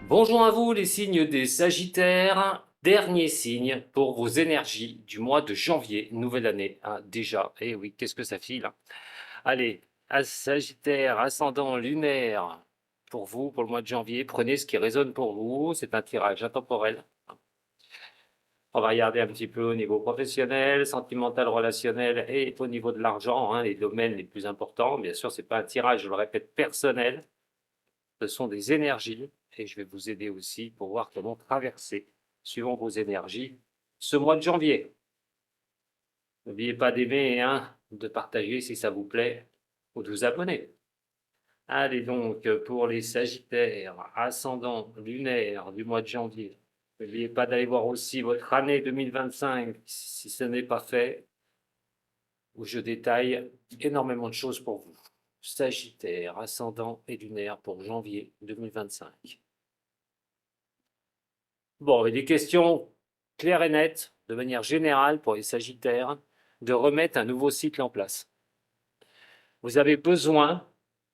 Bonjour à vous les signes des Sagittaires, dernier signe pour vos énergies du mois de janvier, nouvelle année, hein, déjà, eh oui, qu'est-ce que ça file, hein. Allez, à Sagittaire, ascendant lunaire, pour vous, pour le mois de janvier, prenez ce qui résonne pour vous, c'est un tirage intemporel. On va regarder un petit peu au niveau professionnel, sentimental, relationnel et au niveau de l'argent, hein, les domaines les plus importants. Bien sûr, c'est pas un tirage, je le répète, personnel, ce sont des énergies et je vais vous aider aussi pour voir comment traverser, suivant vos énergies, ce mois de janvier. N'oubliez pas d'aimer, hein, de partager si ça vous plaît ou de vous abonner. Allez donc, pour les Sagittaires, ascendant lunaire du mois de janvier, n'oubliez pas d'aller voir aussi votre année 2025 si ce n'est pas fait, où je détaille énormément de choses pour vous. Sagittaire, ascendant et lunaire pour janvier 2025. Bon, il est question claire et nette, de manière générale pour les Sagittaires, de remettre un nouveau cycle en place. Vous avez besoin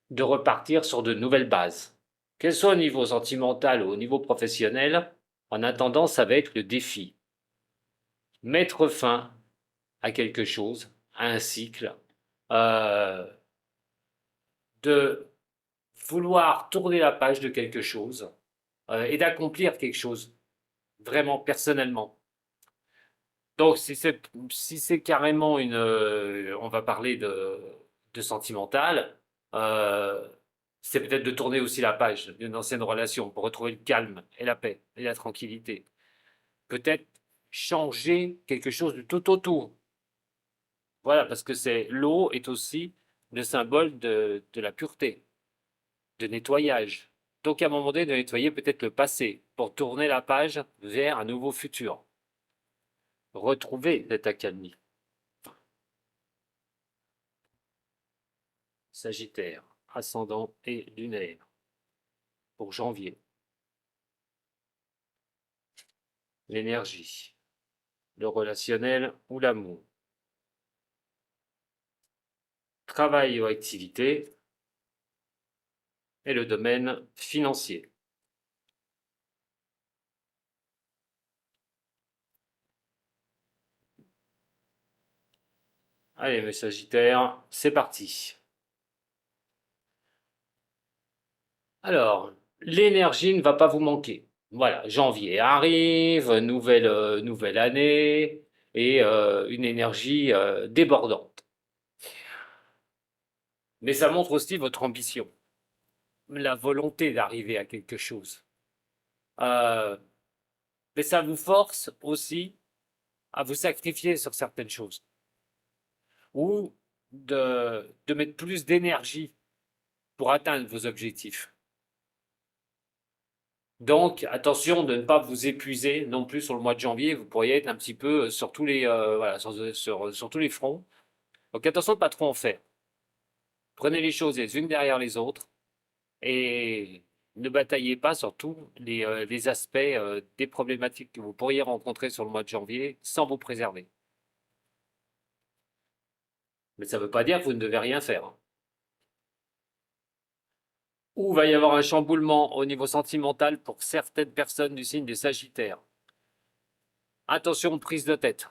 de repartir sur de nouvelles bases. Qu'elles soient au niveau sentimental ou au niveau professionnel, en attendant, ça va être le défi. Mettre fin à quelque chose, à un cycle, euh, de vouloir tourner la page de quelque chose et d'accomplir quelque chose vraiment personnellement. Donc, si c'est carrément une. On va parler de sentimental, euh, c'est peut-être de tourner aussi la page d'une ancienne relation pour retrouver le calme et la paix et la tranquillité. Peut-être changer quelque chose du tout autour. Voilà, parce que l'eau est aussi le symbole de la pureté, de nettoyage. Donc, à un moment donné, de nettoyer peut-être le passé pour tourner la page vers un nouveau futur. Retrouver cette accalmie. Sagittaire, ascendant et lunaire pour janvier. L'énergie, le relationnel ou l'amour. Travail ou activité et le domaine financier. Allez, mes Sagittaires, c'est parti. Alors, l'énergie ne va pas vous manquer. Voilà, janvier arrive, nouvelle année et une énergie débordante. Mais ça montre aussi votre ambition, la volonté d'arriver à quelque chose. Euh, mais ça vous force aussi à vous sacrifier sur certaines choses ou de mettre plus d'énergie pour atteindre vos objectifs. Donc, attention de ne pas vous épuiser non plus sur le mois de janvier. Vous pourriez être un petit peu sur tous les, voilà, sur tous les fronts. Donc, attention de ne pas trop en faire. Prenez les choses les unes derrière les autres et ne bataillez pas sur tous les aspects des problématiques que vous pourriez rencontrer sur le mois de janvier sans vous préserver. Mais ça ne veut pas dire que vous ne devez rien faire, hein. Ou va y avoir un chamboulement au niveau sentimental pour certaines personnes du signe des Sagittaires. Attention, prise de tête,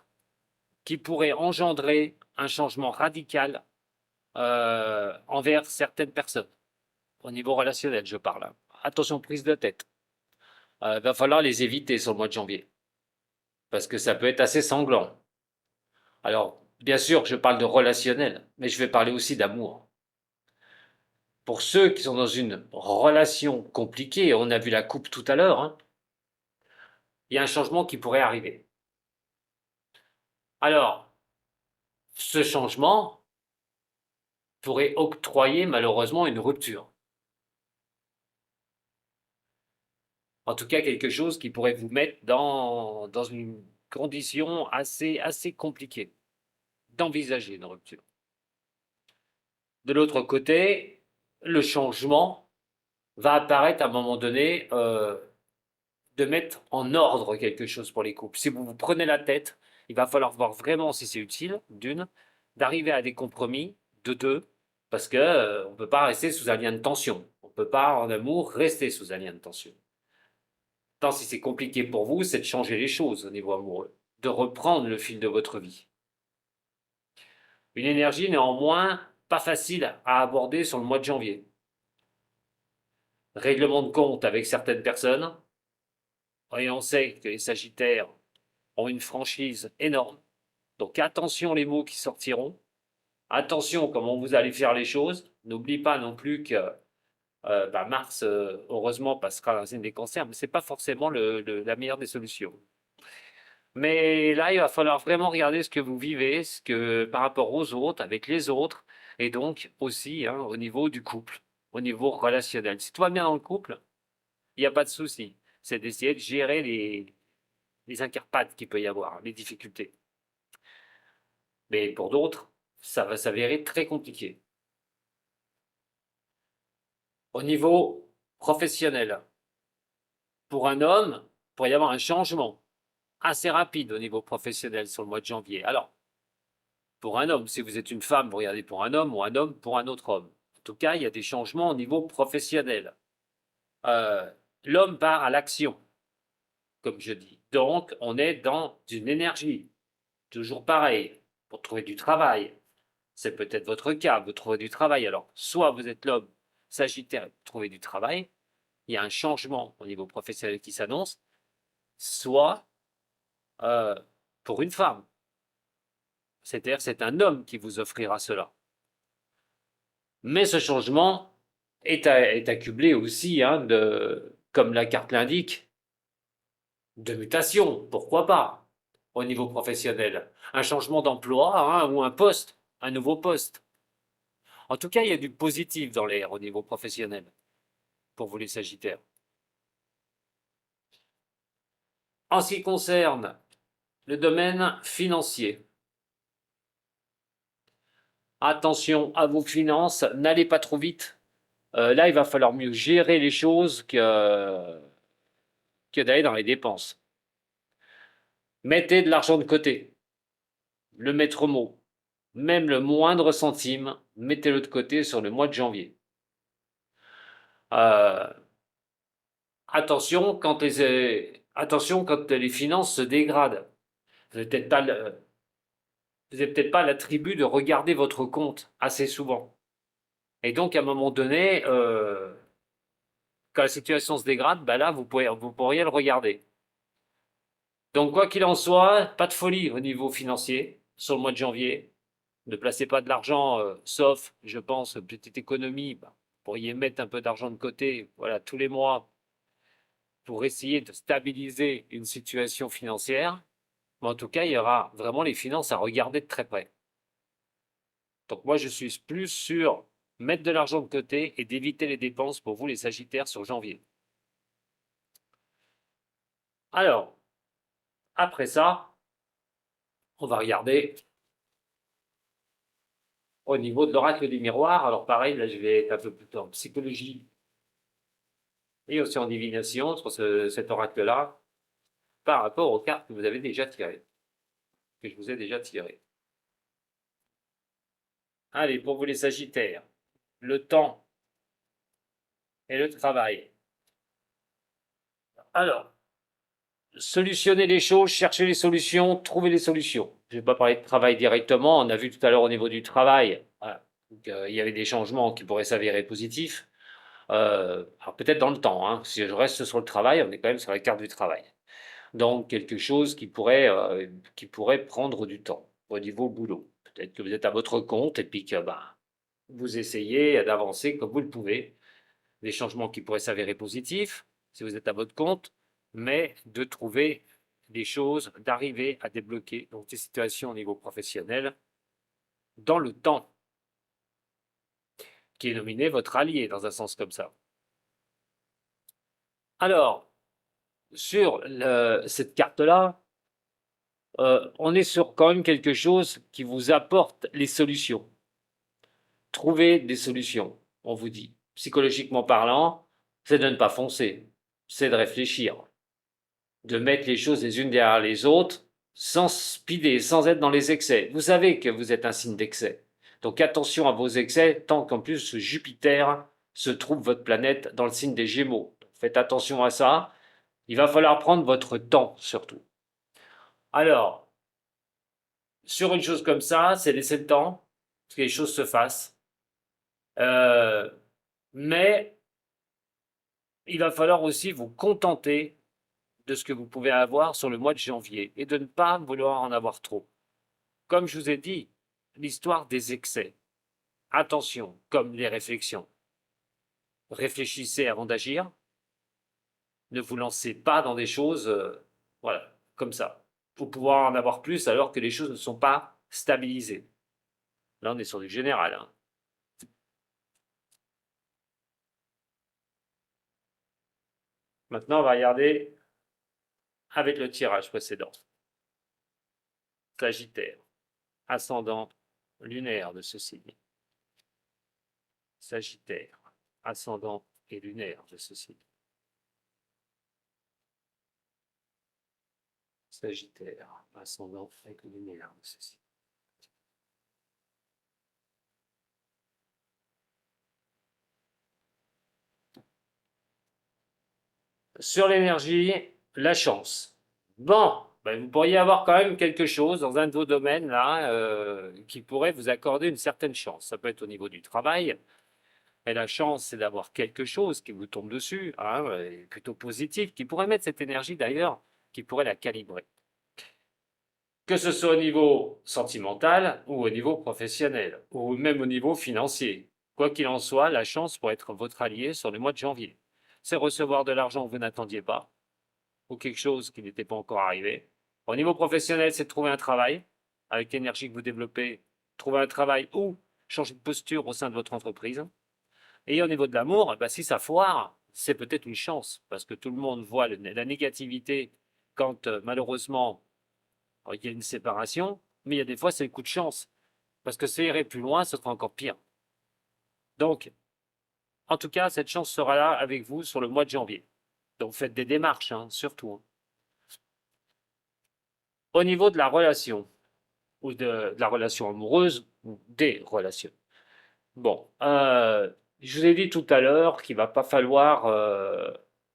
qui pourrait engendrer un changement radical envers certaines personnes. Au niveau relationnel, je parle, hein. Attention, prise de tête. Il va falloir les éviter sur le mois de janvier, parce que ça peut être assez sanglant. Alors, bien sûr, je parle de relationnel, mais je vais parler aussi d'amour. Pour ceux qui sont dans une relation compliquée, on a vu la coupe tout à l'heure, hein, il y a un changement qui pourrait arriver. Alors, ce changement pourrait octroyer malheureusement une rupture. En tout cas, quelque chose qui pourrait vous mettre dans une condition assez compliquée d'envisager une rupture. De l'autre côté, le changement va apparaître à un moment donné de mettre en ordre quelque chose pour les couples. Si vous vous prenez la tête, il va falloir voir vraiment si c'est utile, d'une, d'arriver à des compromis, de deux, parce qu'on ne peut pas rester sous un lien de tension. On ne peut pas, en amour, rester sous un lien de tension. Tant si c'est compliqué pour vous, c'est de changer les choses au niveau amoureux, de reprendre le fil de votre vie. Une énergie néanmoins pas facile à aborder sur le mois de janvier. Règlement de compte avec certaines personnes, et on sait que les Sagittaires ont une franchise énorme. Donc attention les mots qui sortiront, attention comment vous allez faire les choses. N'oublie pas non plus que Mars, heureusement, passera dans le signe des cancers, mais ce n'est pas forcément la meilleure des solutions. Mais là, il va falloir vraiment regarder ce que vous vivez, ce que, par rapport aux autres, avec les autres, et donc aussi hein, au niveau du couple, au niveau relationnel. Si tout va bien dans le couple, il n'y a pas de souci. C'est d'essayer de gérer les incarpades qu'il peut y avoir, les difficultés. Mais pour d'autres, ça va s'avérer très compliqué. Au niveau professionnel, pour un homme, il pourrait y avoir un changement assez rapide au niveau professionnel sur le mois de janvier. Alors, pour un homme, si vous êtes une femme, vous regardez pour un homme, ou un homme pour un autre homme. En tout cas, il y a des changements au niveau professionnel. L'homme part à l'action, comme je dis. Donc, on est dans une énergie. Toujours pareil, pour trouver du travail. C'est peut-être votre cas, vous trouvez du travail. Alors, soit vous êtes l'homme Sagittaire et vous trouvez du travail, il y a un changement au niveau professionnel qui s'annonce, soit pour une femme. C'est-à-dire c'est un homme qui vous offrira cela. Mais ce changement est accublé aussi, hein, comme la carte l'indique, de mutation, pourquoi pas, au niveau professionnel. Un changement d'emploi hein, ou un poste, un nouveau poste. En tout cas, il y a du positif dans l'air au niveau professionnel, pour vous les Sagittaires. En ce qui concerne le domaine financier, attention à vos finances, n'allez pas trop vite. Là, il va falloir mieux gérer les choses que d'aller dans les dépenses. Mettez de l'argent de côté, le maître mot. Même le moindre centime, mettez-le de côté sur le mois de janvier. Euh, attention, attention quand les finances se dégradent. Vous n'avez peut-être pas l'attribut de regarder votre compte assez souvent. Et donc, à un moment donné, quand la situation se dégrade, là, vous pourriez le regarder. Donc, quoi qu'il en soit, pas de folie au niveau financier sur le mois de janvier. Ne placez pas de l'argent, sauf, je pense, petite économie. Vous pourriez mettre un peu d'argent de côté, voilà, tous les mois, pour essayer de stabiliser une situation financière. Mais en tout cas, il y aura vraiment les finances à regarder de très près. Donc moi, je suis plus sur mettre de l'argent de côté et d'éviter les dépenses pour vous, les Sagittaires, sur janvier. Alors, après ça, on va regarder au niveau de l'oracle du miroir. Alors pareil, là, je vais être un peu plus en psychologie et aussi en divination sur cet oracle-là, par rapport aux cartes que vous avez déjà tirées, que je vous ai déjà tirées. Allez, pour vous les Sagittaires, le temps et le travail. Alors, solutionner les choses, chercher les solutions, trouver les solutions. Je ne vais pas parler de travail directement, on a vu tout à l'heure au niveau du travail, voilà. Donc, il y avait des changements qui pourraient s'avérer positifs. Alors peut-être dans le temps, hein. Si je reste sur le travail, on est quand même sur la carte du travail. Donc quelque chose qui pourrait prendre du temps au niveau boulot. Peut-être que vous êtes à votre compte et puis que vous essayez d'avancer comme vous le pouvez. Des changements qui pourraient s'avérer positifs si vous êtes à votre compte, mais de trouver des choses, d'arriver à débloquer donc des situations au niveau professionnel dans le temps, qui est nominé votre allié dans un sens comme ça. Alors, sur cette carte-là, on est sur quand même quelque chose qui vous apporte les solutions. Trouver des solutions, on vous dit. Psychologiquement parlant, c'est de ne pas foncer, c'est de réfléchir, de mettre les choses les unes derrière les autres, sans speeder, sans être dans les excès. Vous savez que vous êtes un signe d'excès. Donc attention à vos excès, tant qu'en plus Jupiter se trouve votre planète dans le signe des Gémeaux. Faites attention à ça. Il va falloir prendre votre temps surtout. Alors, sur une chose comme ça, c'est laisser le temps, que les choses se fassent. Mais il va falloir aussi vous contenter de ce que vous pouvez avoir sur le mois de janvier et de ne pas vouloir en avoir trop. Comme je vous ai dit, l'histoire des excès. Attention, comme les réflexions. Réfléchissez avant d'agir. Ne vous lancez pas dans des choses, voilà, comme ça, pour pouvoir en avoir plus alors que les choses ne sont pas stabilisées. Là, on est sur du général, hein. Maintenant, on va regarder avec le tirage précédent. Sagittaire, ascendant lunaire de ce signe. Sagittaire, ascendant et lunaire de ce signe. Sagittaire, ascendant et lunaire de ce signe. Sur l'énergie, la chance. Bon, ben vous pourriez avoir quand même quelque chose dans un de vos domaines là qui pourrait vous accorder une certaine chance. Ça peut être au niveau du travail. Et la chance, c'est d'avoir quelque chose qui vous tombe dessus, hein, plutôt positif, qui pourrait mettre cette énergie d'ailleurs, qui pourrait la calibrer. Que ce soit au niveau sentimental ou au niveau professionnel, ou même au niveau financier. Quoi qu'il en soit, la chance pourrait être votre allié sur le mois de janvier. C'est recevoir de l'argent que vous n'attendiez pas, ou quelque chose qui n'était pas encore arrivé. Au niveau professionnel, c'est de trouver un travail, avec l'énergie que vous développez, trouver un travail ou changer de posture au sein de votre entreprise. Et au niveau de l'amour, bah, si ça foire, c'est peut-être une chance, parce que tout le monde voit la négativité quand malheureusement il y a une séparation, mais il y a des fois c'est le coup de chance, parce que ça irait plus loin, ce sera encore pire. Donc, en tout cas, cette chance sera là avec vous sur le mois de janvier. Donc faites des démarches, hein, surtout, hein. Au niveau de la relation, ou de la relation amoureuse, ou des relations. Bon, je vous ai dit tout à l'heure qu'il va pas falloir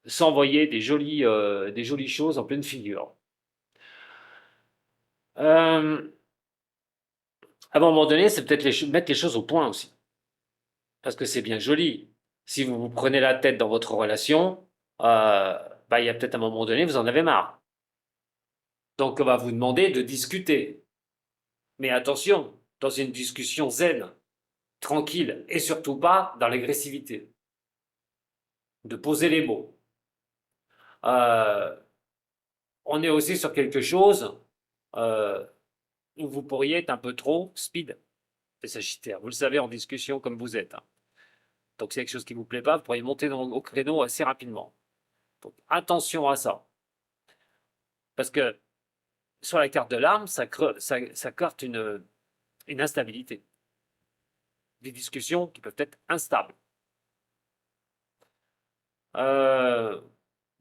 s'envoyer des jolies choses en pleine figure. À un moment donné, c'est peut-être mettre les choses au point aussi. Parce que c'est bien joli. Si vous vous prenez la tête dans votre relation, bah, il y a peut-être un moment donné, vous en avez marre. Donc, on va vous demander de discuter. Mais attention, dans une discussion zen, tranquille, et surtout pas dans l'agressivité. De poser les mots. Euh, on est aussi sur quelque chose euh, où vous pourriez être un peu trop speed, les Sagittaires. Vous le savez en discussion comme vous êtes, hein. Donc, c'est quelque chose qui ne vous plaît pas, vous pourriez monter au créneau assez rapidement. Donc, attention à ça. Parce que sur la carte de l'arme, ça carte une instabilité. Des discussions qui peuvent être instables. Euh,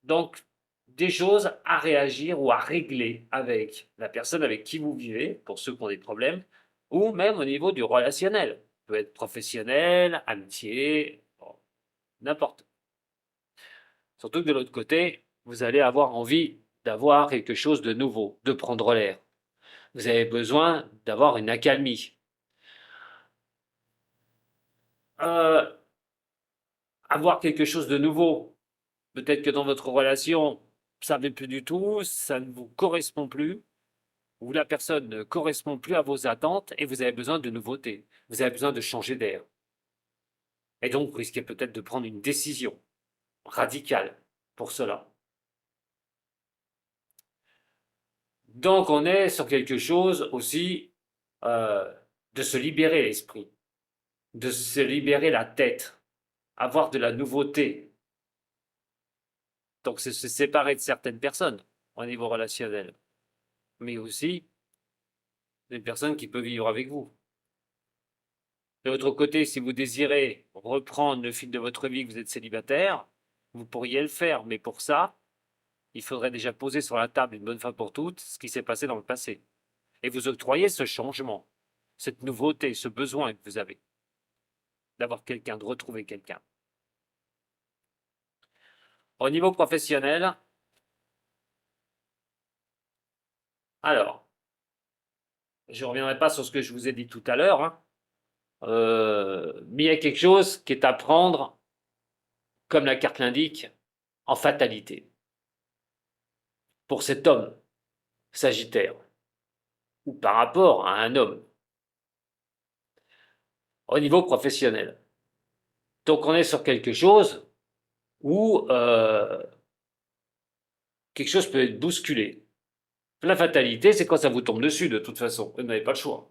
donc, des choses à réagir ou à régler avec la personne avec qui vous vivez, pour ceux qui ont des problèmes, ou même au niveau du relationnel. Ça peut être professionnel, amitié, bon, n'importe. Surtout que de l'autre côté, vous allez avoir envie d'avoir quelque chose de nouveau, de prendre l'air. Vous avez besoin d'avoir une accalmie. Euh, avoir quelque chose de nouveau. Peut-être que dans votre relation, ça ne va plus du tout, ça ne vous correspond plus, ou la personne ne correspond plus à vos attentes et vous avez besoin de nouveautés. Vous avez besoin de changer d'air. Et donc, vous risquez peut-être de prendre une décision radicale pour cela. Donc, on est sur quelque chose aussi euh, de se libérer l'esprit, de se libérer la tête, avoir de la nouveauté. Donc, c'est se séparer de certaines personnes au niveau relationnel, mais aussi des personnes qui peuvent vivre avec vous. De l'autre côté, si vous désirez reprendre le fil de votre vie, que vous êtes célibataire, vous pourriez le faire, mais pour ça, il faudrait déjà poser sur la table une bonne fois pour toutes ce qui s'est passé dans le passé. Et vous octroyez ce changement, cette nouveauté, ce besoin que vous avez d'avoir quelqu'un, de retrouver quelqu'un. Au niveau professionnel, Alors, je ne reviendrai pas sur ce que je vous ai dit tout à l'heure, hein. Mais il y a quelque chose qui est à prendre, comme la carte l'indique, en fatalité. Pour cet homme, Sagittaire, ou par rapport à un homme, au niveau professionnel. Donc on est sur quelque chose où quelque chose peut être bousculé. La fatalité, c'est quand ça vous tombe dessus, de toute façon. Vous n'avez pas le choix.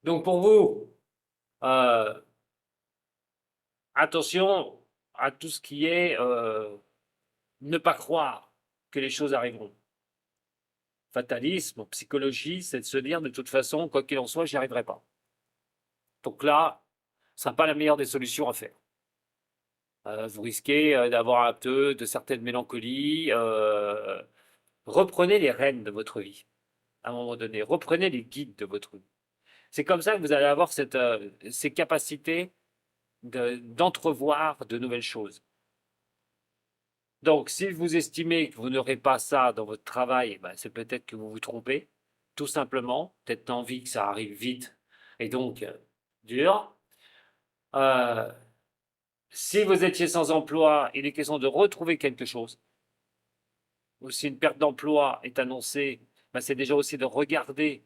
Donc pour vous, euh, attention à tout ce qui est ne pas croire que les choses arriveront. Fatalisme, psychologie, c'est de se dire de toute façon, quoi qu'il en soit, j'y arriverai pas. Donc là, ce ne sera pas la meilleure des solutions à faire. Vous risquez d'avoir un peu de certaines mélancolies. Reprenez les rênes de votre vie, à un moment donné. Reprenez les guides de votre vie. C'est comme ça que vous allez avoir ces capacités d'entrevoir de nouvelles choses. Donc, si vous estimez que vous n'aurez pas ça dans votre travail, ben, c'est peut-être que vous vous trompez, tout simplement. Peut-être envie que ça arrive vite et donc dur. Euh, si vous étiez sans emploi, il est question de retrouver quelque chose. Ou si une perte d'emploi est annoncée, ben, c'est déjà aussi de regarder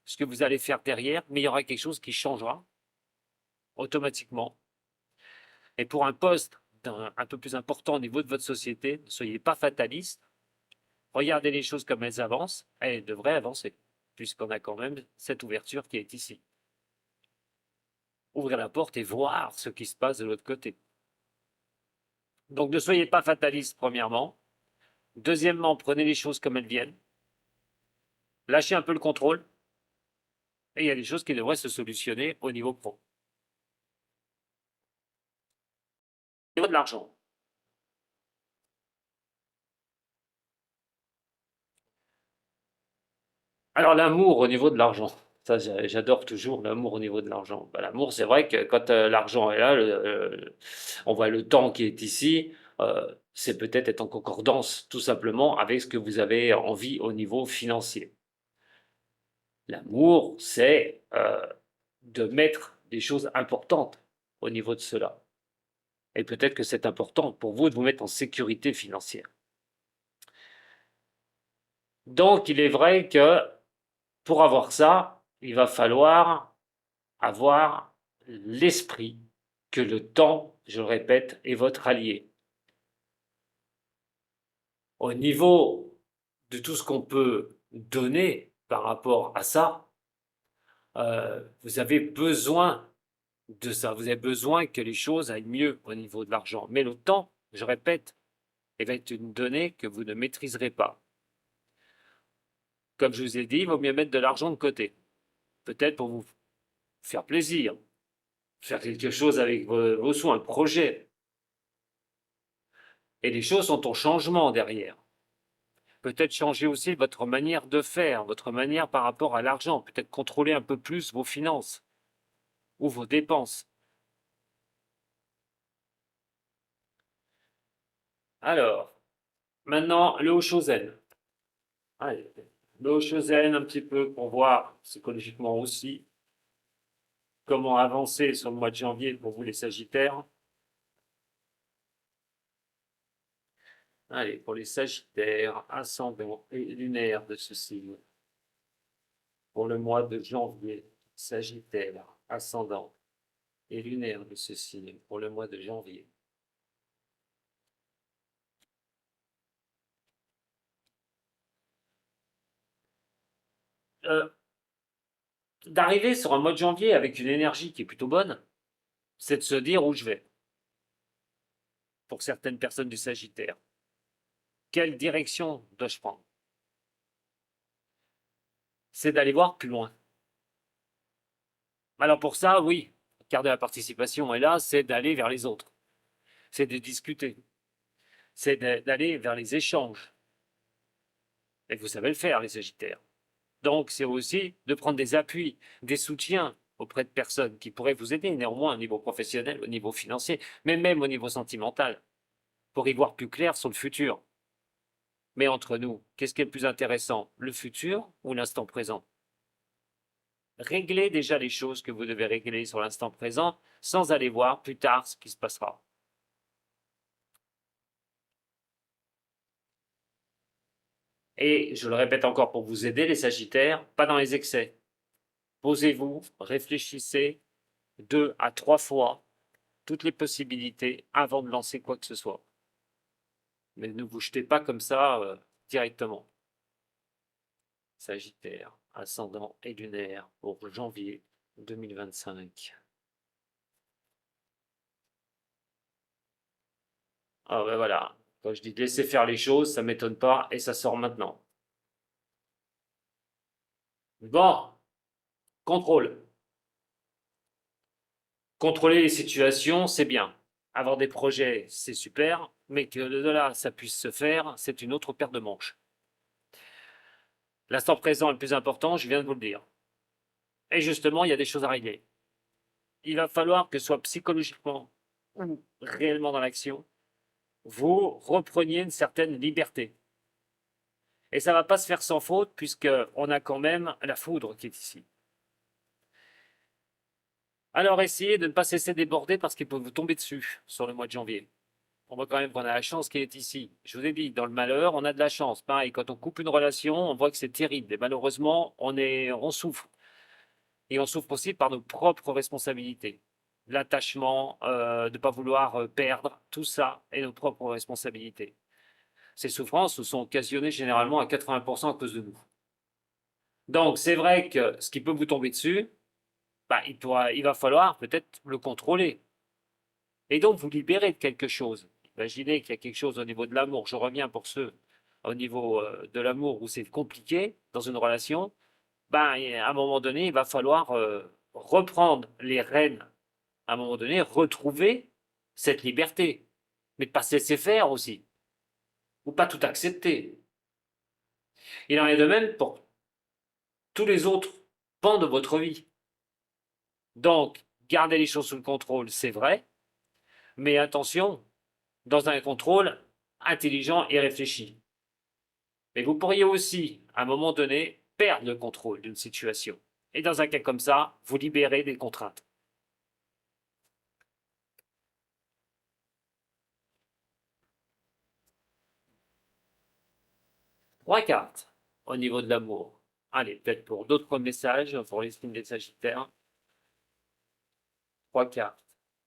ce que vous allez faire derrière, mais il y aura quelque chose qui changera automatiquement. Et pour un poste un peu plus important au niveau de votre société, ne soyez pas fataliste. Regardez les choses comme elles avancent. Elles devraient avancer, puisqu'on a quand même cette ouverture qui est ici. Ouvrir la porte et voir ce qui se passe de l'autre côté. Donc ne soyez pas fataliste, premièrement. Deuxièmement, prenez les choses comme elles viennent. Lâchez un peu le contrôle. Et il y a des choses qui devraient se solutionner au niveau pro. Au niveau de l'argent. Alors l'amour au niveau de l'argent. Ça, j'adore toujours l'amour au niveau de l'argent. Bah, l'amour, c'est vrai que quand l'argent est là, on voit le temps qui est ici, c'est peut-être être en concordance tout simplement avec ce que vous avez envie au niveau financier. L'amour, c'est de mettre des choses importantes au niveau de cela. Et peut-être que c'est important pour vous de vous mettre en sécurité financière. Donc, il est vrai que pour avoir ça, il va falloir avoir l'esprit que le temps, je le répète, est votre allié. Au niveau de tout ce qu'on peut donner par rapport à ça, vous avez besoin de ça. Vous avez besoin que les choses aillent mieux au niveau de l'argent. Mais le temps, je répète, il va être une donnée que vous ne maîtriserez pas. Comme je vous ai dit, il vaut mieux mettre de l'argent de côté. Peut-être pour vous faire plaisir, faire quelque chose avec vos sous, un projet. Et les choses sont en changement derrière. Peut-être changer aussi votre manière de faire, votre manière par rapport à l'argent. Peut-être contrôler un peu plus vos finances ou vos dépenses. Alors, maintenant, le Oshozen. Allez, le Oshozen un petit peu pour voir psychologiquement aussi comment avancer sur le mois de janvier pour vous les Sagittaires. Allez, pour les Sagittaires, ascendant et lunaire de ce signe. Pour le mois de janvier, Sagittaire, ascendant et lunaire de ce signe. Pour le mois de janvier. Euh, D'arriver sur un mois de janvier avec une énergie qui est plutôt bonne, c'est de se dire où je vais. Pour certaines personnes du Sagittaire. Quelle direction dois-je prendre? C'est d'aller voir plus loin. Alors pour ça, oui, carte de la participation est là, c'est d'aller vers les autres. C'est de discuter. C'est d'aller vers les échanges. Et vous savez le faire, les Sagittaires. Donc c'est aussi de prendre des appuis, des soutiens auprès de personnes qui pourraient vous aider néanmoins au niveau professionnel, au niveau financier, mais même au niveau sentimental, pour y voir plus clair sur le futur. Mais entre nous, qu'est-ce qui est le plus intéressant, le futur ou l'instant présent? Réglez déjà les choses que vous devez régler sur l'instant présent sans aller voir plus tard ce qui se passera. Et je le répète encore pour vous aider, les Sagittaires, pas dans les excès. Posez-vous, réfléchissez 2 à 3 fois toutes les possibilités avant de lancer quoi que ce soit. Mais ne vous jetez pas comme ça directement. Sagittaire, ascendant et lunaire pour janvier 2025. Ah ben voilà, quand je dis de laisser faire les choses, ça ne m'étonne pas et ça sort maintenant. Bon, contrôle. Contrôler les situations, c'est bien. Avoir des projets, c'est super, mais que de là, ça puisse se faire, c'est une autre paire de manches. L'instant présent est le plus important, je viens de vous le dire. Et justement, il y a des choses à régler. Il va falloir que soit psychologiquement ou réellement dans l'action, vous repreniez une certaine liberté. Et ça ne va pas se faire sans faute, puisqu'on a quand même la foudre qui est ici. Alors essayez de ne pas se laisser déborder parce qu'il peut vous tomber dessus sur le mois de janvier. On voit quand même qu'on a la chance qu'il est ici. Je vous ai dit, dans le malheur, on a de la chance. Pareil, quand on coupe une relation, on voit que c'est terrible. Et malheureusement, on souffre. Et on souffre aussi par nos propres responsabilités. L'attachement, de ne pas vouloir perdre, tout ça est nos propres responsabilités. Ces souffrances sont occasionnées généralement à 80% à cause de nous. Donc c'est vrai que ce qui peut vous tomber dessus, bah, il va falloir peut-être le contrôler. Et donc vous libérer de quelque chose. Imaginez qu'il y a quelque chose au niveau de l'amour. Je reviens pour ceux au niveau de l'amour où c'est compliqué dans une relation. Ben, à un moment donné, il va falloir reprendre les rênes. À un moment donné, retrouver cette liberté. Mais de pas se laisser faire aussi. Ou pas tout accepter. Il en est de même pour tous les autres pans de votre vie. Donc, garder les choses sous le contrôle, c'est vrai. Mais attention, dans un contrôle intelligent et réfléchi. Mais vous pourriez aussi, à un moment donné, perdre le contrôle d'une situation. Et dans un cas comme ça, vous libérez des contraintes. Trois cartes au niveau de l'amour. Allez, peut-être pour d'autres messages, pour les signes des Sagittaires. Trois cartes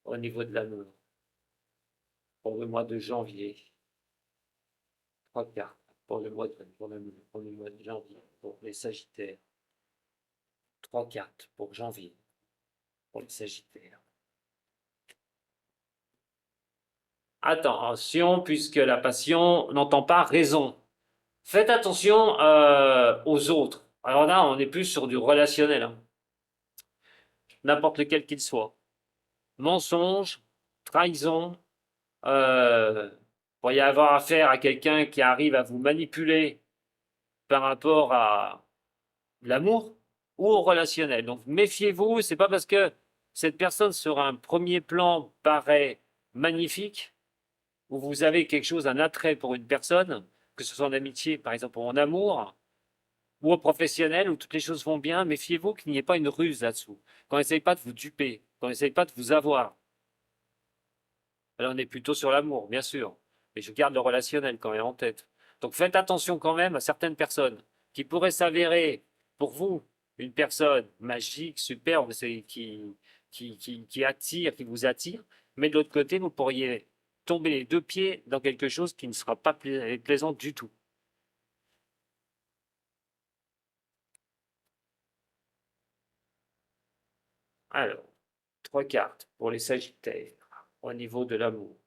au niveau de l'amour pour le mois de janvier. Trois cartes pour le mois de janvier pour les Sagittaires. Trois cartes pour janvier pour les Sagittaires. Attention, puisque la passion n'entend pas raison. Faites attention aux autres. Alors là, on est plus sur du relationnel, hein. N'importe lequel qu'il soit. Mensonge, trahison, pour y avoir affaire à quelqu'un qui arrive à vous manipuler par rapport à l'amour ou au relationnel. Donc méfiez-vous, c'est pas parce que cette personne sur un premier plan paraît magnifique, ou vous avez quelque chose, un attrait pour une personne, que ce soit en amitié, par exemple, ou en amour, ou au professionnel, où toutes les choses vont bien, méfiez-vous qu'il n'y ait pas une ruse là-dessous, qu'on n'essaye pas de vous duper, qu'on n'essaye pas de vous avoir. Alors on est plutôt sur l'amour, bien sûr, mais je garde le relationnel quand même en tête. Donc faites attention quand même à certaines personnes qui pourraient s'avérer pour vous une personne magique, superbe, qui attire, qui vous attire, mais de l'autre côté, vous pourriez tomber les deux pieds dans quelque chose qui ne sera pas plaisant du tout. Alors, trois cartes pour les Sagittaires au niveau de l'amour.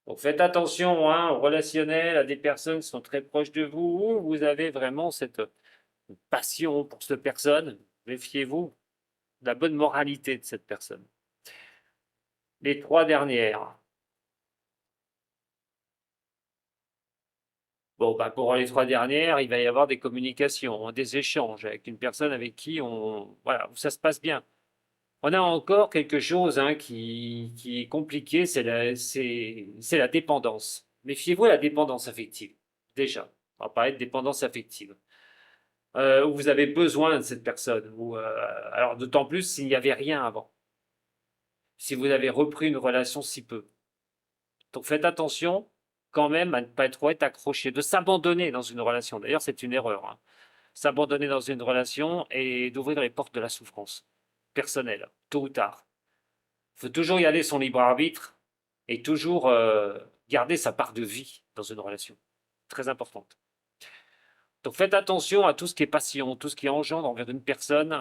Donc faites attention hein, au relationnel, à des personnes qui sont très proches de vous, où vous avez vraiment cette passion pour cette personne. Méfiez-vous de la bonne moralité de cette personne. Les trois dernières. Bon, bah pour les trois dernières, il va y avoir des communications, hein, des échanges avec une personne avec qui voilà, où ça se passe bien. On a encore quelque chose hein, qui est compliqué, c'est la dépendance. Méfiez-vous à la dépendance affective. Déjà, on va parler de dépendance affective. Où vous avez besoin de cette personne. Alors d'autant plus s'il n'y avait rien avant. Si vous avez repris une relation si peu. Donc faites attention quand même à ne pas trop être accroché, de s'abandonner dans une relation. D'ailleurs, c'est une erreur. Hein. S'abandonner dans une relation et d'ouvrir les portes de la souffrance personnelle, tôt ou tard. Il faut toujours y aller son libre arbitre et toujours garder sa part de vie dans une relation. Très importante. Donc faites attention à tout ce qui est passion, tout ce qui engendre envers une personne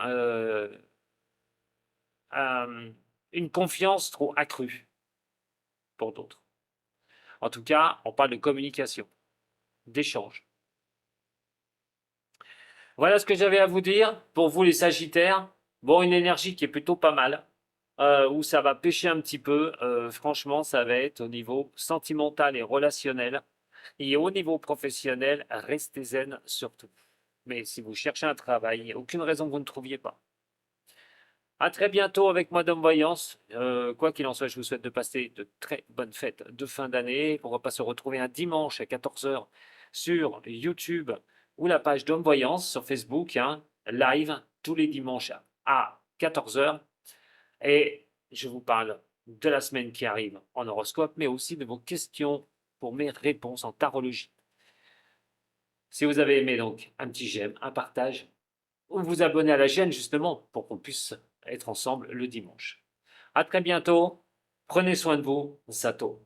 une confiance trop accrue pour d'autres. En tout cas, on parle de communication, d'échange. Voilà ce que j'avais à vous dire. Pour vous les Sagittaires, bon, une énergie qui est plutôt pas mal, où ça va pêcher un petit peu. Franchement, ça va être au niveau sentimental et relationnel. Et au niveau professionnel, restez zen surtout. Mais si vous cherchez un travail, il n'y a aucune raison que vous ne trouviez pas. À très bientôt avec Madame Voyance. Quoi qu'il en soit, je vous souhaite de passer de très bonnes fêtes de fin d'année. On va pas se retrouver un dimanche à 14 h sur YouTube ou la page d'Homme Voyance sur Facebook, hein, live tous les dimanches à 14 h. Et je vous parle de la semaine qui arrive en horoscope, mais aussi de vos questions pour mes réponses en tarologie. Si vous avez aimé, donc, un petit j'aime, un partage, ou vous abonner à la chaîne justement pour qu'on puisse être ensemble le dimanche. À très bientôt. Prenez soin de vous. Sato.